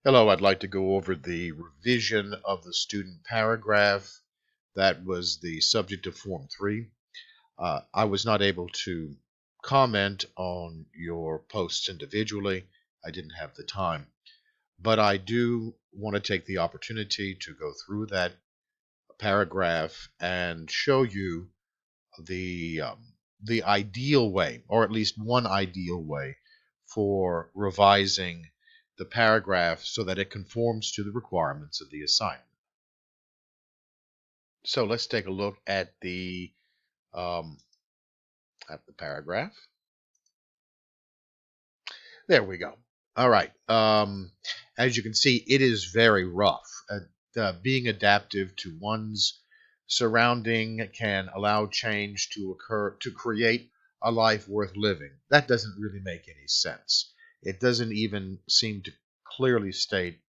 Hello, I'd like to go over the revision of the student paragraph. That was the subject of Form 3. I was not able to comment on your posts individually. I didn't have the time. But I do want to take the opportunity to go through that paragraph and show you the the ideal way, or at least one ideal way, for revising the paragraph so that it conforms to the requirements of the assignment. So let's take a look um, at the paragraph. There we go. All right. As you can see, it is very rough. Being adaptive to one's surrounding can allow change to occur to create a life worth living. That doesn't really make any sense. It doesn't even seem to clearly state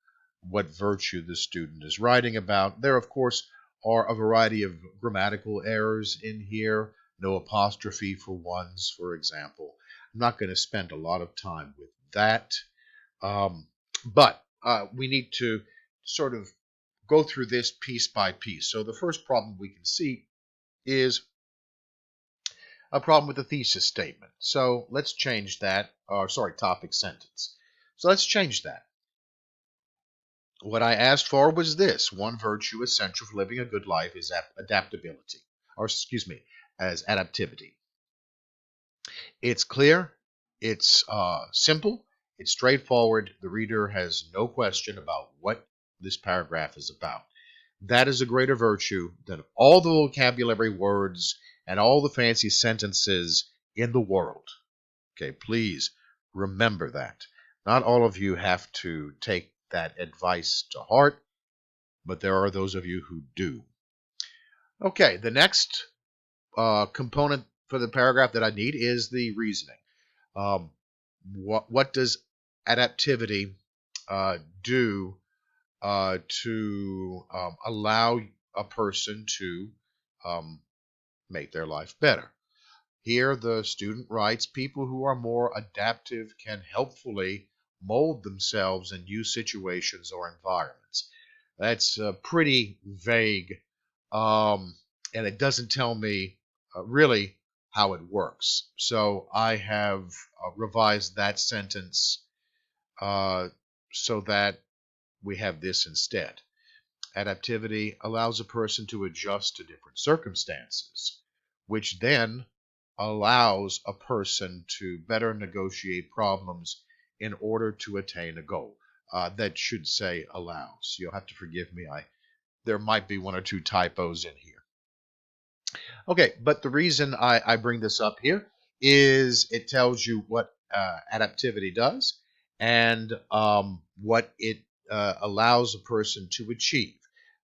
what virtue the student is writing about. There, of course, are a variety of grammatical errors in here. No apostrophe for ones, for example. I'm not going to spend a lot of time with that. Um, but we need to sort of go through this piece by piece. So the first problem we can see is a problem with the thesis statement. So let's change that, or sorry, topic sentence. So let's change that. What I asked for was this: one virtue essential for living a good life is adaptability, or excuse me, as adaptivity. It's clear, it's simple, it's straightforward. The reader has no question about what this paragraph is about. That is a greater virtue than all the vocabulary words and all the fancy sentences in the world. Okay, please remember that. Not all of you have to take that advice to heart, but there are those of you who do. Okay, the next component for the paragraph that I need is the reasoning. Um, what does adaptivity do to allow a person to um, make their life better? Here, the student writes, people who are more adaptive can helpfully mold themselves in new situations or environments. That's pretty vague, um, and it doesn't tell me really how it works. So I have revised that sentence uh, so that we have this instead. Adaptivity allows a person to adjust to different circumstances, which then allows a person to better negotiate problems in order to attain a goal. That should say allows. You'll have to forgive me. There might be one or two typos in here. Okay, but the reason I bring this up here is it tells you what adaptivity does and what it allows a person to achieve.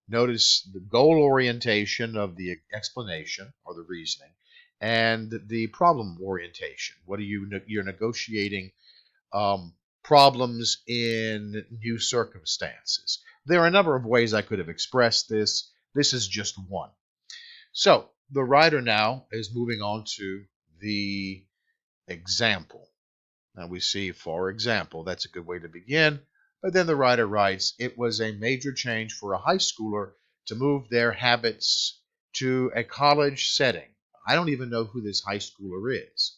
Notice the goal orientation of the explanation or the reasoning and the problem orientation. What are you're negotiating um, problems in new circumstances. There are a number of ways I could have expressed this. This is just one. So the writer now is moving on to the example. Now we see, for example, that's a good way to begin. But then the writer writes, it was a major change for a high schooler to move their habits to a college setting. I don't even know who this high schooler is.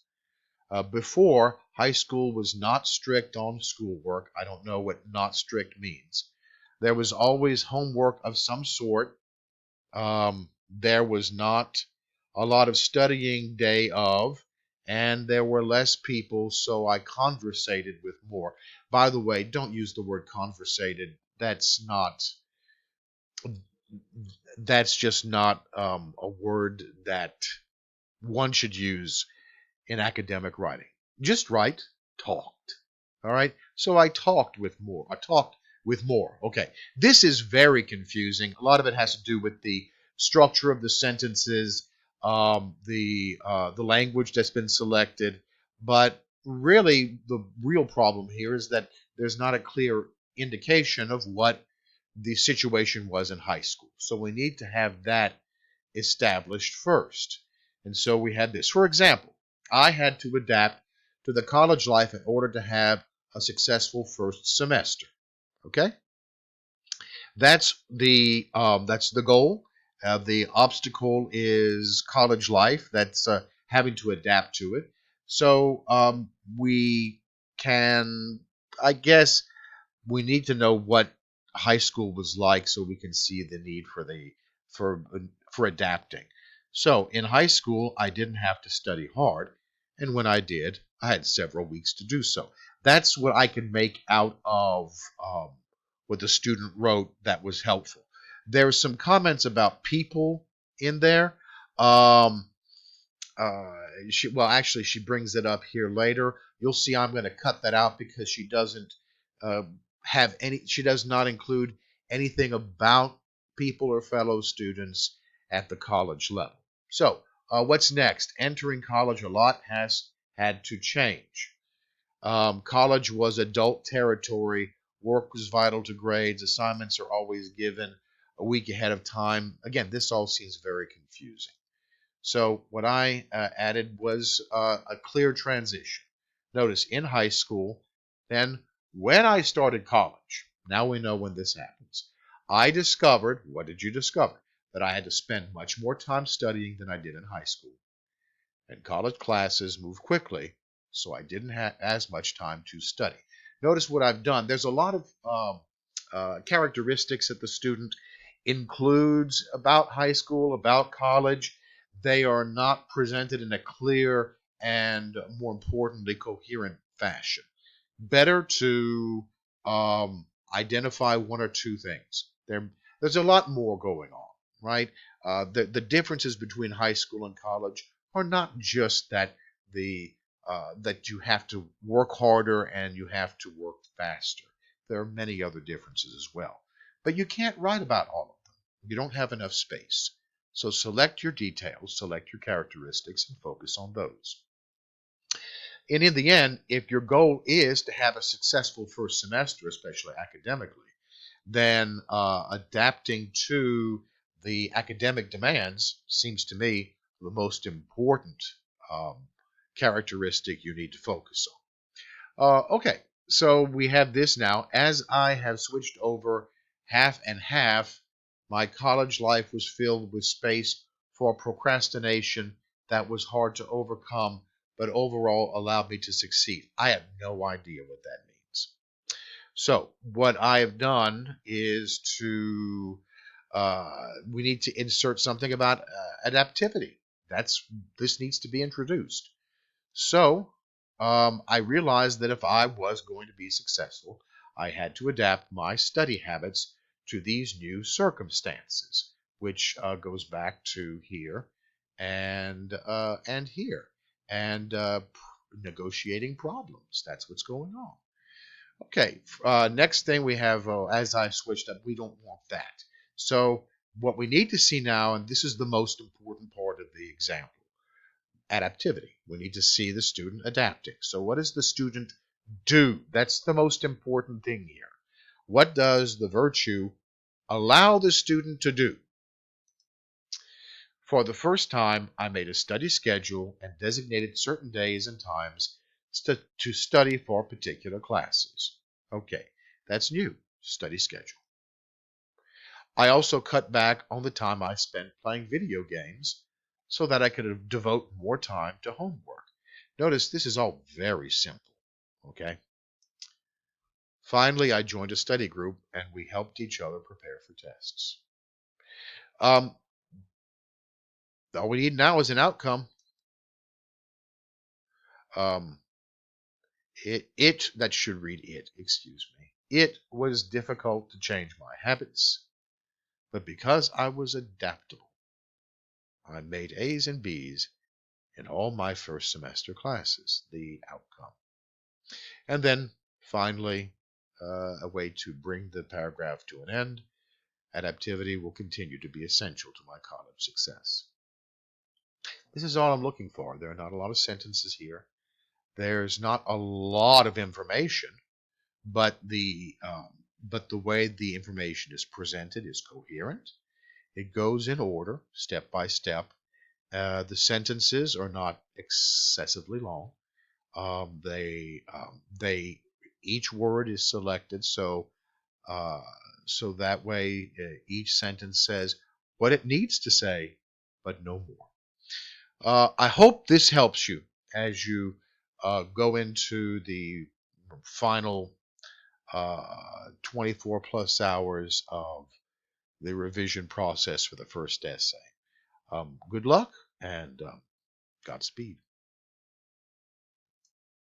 Before, high school was not strict on schoolwork. I don't know what not strict means. There was always homework of some sort. There was not a lot of studying day of, and there were less people, so I conversated with more. By the way, don't use the word conversated. That's just not a word that one should use in academic writing. Just write, talked. All right. So I talked with more. I talked with more. Okay. This is very confusing. A lot of it has to do with the structure of the sentences, the language that's been selected. But really, the real problem here is that there's not a clear indication of what the situation was in high school. So we need to have that established first. And so we had this. For example, I had to adapt to the college life in order to have a successful first semester. Okay, that's the goal. The obstacle is college life. That's having to adapt to it. So we can, I guess, we need to know what high school was like so we can see the need for for adapting. So in high school, I didn't have to study hard, and when I did, I had several weeks to do so. That's what I can make out of what the student wrote that was helpful. There's some comments about people in there. Um, uh, actually, she brings it up here later. You'll see I'm going to cut that out because she doesn't uh, have any. She does not include anything about people or fellow students at the college level. So, what's next? Entering college a lot has had to change. College was adult territory. Work was vital to grades. Assignments are always given a week ahead of time. Again, this all seems very confusing. So what I added was a clear transition. Notice in high school, then when I started college, now we know when this happens. I discovered, what did you discover? That I had to spend much more time studying than I did in high school. And college classes move quickly, so I didn't have as much time to study. Notice what I've done. There's a lot of characteristics that the student includes about high school, about college. They are not presented in a clear and, more importantly, coherent fashion. Better to identify one or two things. There's a lot more going on, right? The differences between high school and college are not just that you have to work harder and you have to work faster. There are many other differences as well. But you can't write about all of them. You don't have enough space. So select your details, select your characteristics, and focus on those. And in the end, if your goal is to have a successful first semester, especially academically, then adapting to the academic demands seems to me the most important um, characteristic you need to focus on. Okay, so we have this now. As I have switched over half and half, my college life was filled with space for procrastination that was hard to overcome, but overall allowed me to succeed. I have no idea what that means. So, what I have done is we need to insert something about adaptivity. This needs to be introduced. So I realized that if I was going to be successful, I had to adapt my study habits to these new circumstances, which goes back to here and here and negotiating problems. That's what's going on. Okay, next thing we have, as I switched up, we don't want that. So what we need to see now, and this is the most important part of the example, adaptivity. We need to see the student adapting. So what does the student do? That's the most important thing here. What does the virtue allow the student to do? For the first time, I made a study schedule and designated certain days and times to study for particular classes. Okay, that's new, study schedule. I also cut back on the time I spent playing video games so that I could devote more time to homework. Notice this is all very simple, okay? Finally, I joined a study group and we helped each other prepare for tests. Um, all we need now is an outcome. Um, that should read it, excuse me. It was difficult to change my habits, but because I was adaptable, I made A's and B's in all my first semester classes, the outcome. And then finally, a way to bring the paragraph to an end. Adaptivity will continue to be essential to my college success. This is all I'm looking for. There are not a lot of sentences here. There's not a lot of information, but the way the information is presented is coherent. It goes in order, step by step. The sentences are not excessively long. They each word is selected, so Uh, so that way, each sentence says what it needs to say, but no more. I hope this helps you as you go into the final 24 plus hours of the revision process for the first essay. Good luck and Godspeed.